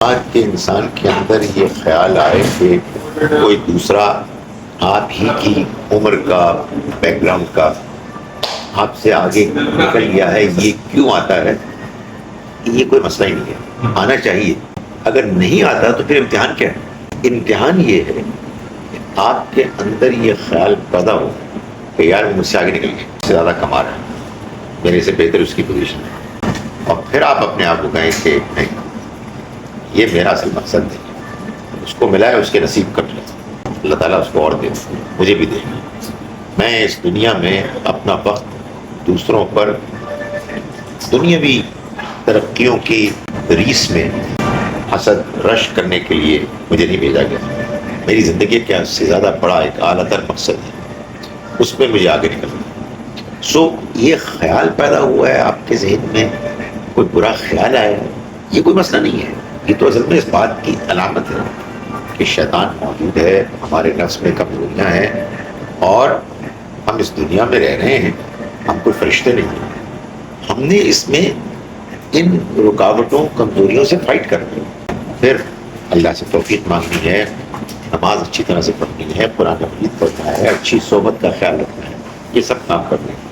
آج کے انسان کے اندر یہ خیال آئے کہ کوئی دوسرا آپ ہی کی عمر کا، بیک گراؤنڈ کا، آپ سے آگے نکل گیا ہے، یہ کیوں آتا ہے؟ یہ کوئی مسئلہ ہی نہیں ہے، آنا چاہیے۔ اگر نہیں آتا تو پھر امتحان کیا ہے؟ امتحان یہ ہے کہ آپ کے اندر یہ خیال پیدا ہو کہ یار وہ مجھ سے آگے نکل گیا، مجھ سے زیادہ کما رہا ہے، میرے سے بہتر اس کی پوزیشن ہے، اور پھر آپ اپنے آپ کو کہیں کہ نہیں، یہ میرا اصل مقصد نہیں، اس کو ملا ہے اس کے نصیب کٹ لے، اللہ تعالیٰ اس کو اور دے، مجھے بھی دے۔ میں اس دنیا میں اپنا وقت دوسروں پر دنیاوی ترقیوں کی ریس میں حسد رش کرنے کے لیے مجھے نہیں بھیجا گیا۔ میری زندگی کا اس سے زیادہ بڑا ایک اعلیٰ تر مقصد ہے، اس میں مجھے آگے نکلنا۔ یہ خیال پیدا ہوا ہے آپ کے ذہن میں، کوئی برا خیال آیا ہے، یہ کوئی مسئلہ نہیں ہے۔ یہ تو اصل میں اس بات کی علامت ہے کہ شیطان موجود ہے، ہمارے نفس میں کمزوریاں ہیں، اور ہم اس دنیا میں رہ رہے ہیں، ہم کوئی فرشتے نہیں ہیں۔ ہم نے اس میں ان رکاوٹوں، کمزوریوں سے فائٹ کرنا ہے، پھر اللہ سے توفیق مانگنی ہے، نماز اچھی طرح سے پڑھنی ہے، قرآن مجید پڑھنا ہے، اچھی صحبت کا خیال رکھنا ہے، یہ سب کام کرنے ہیں۔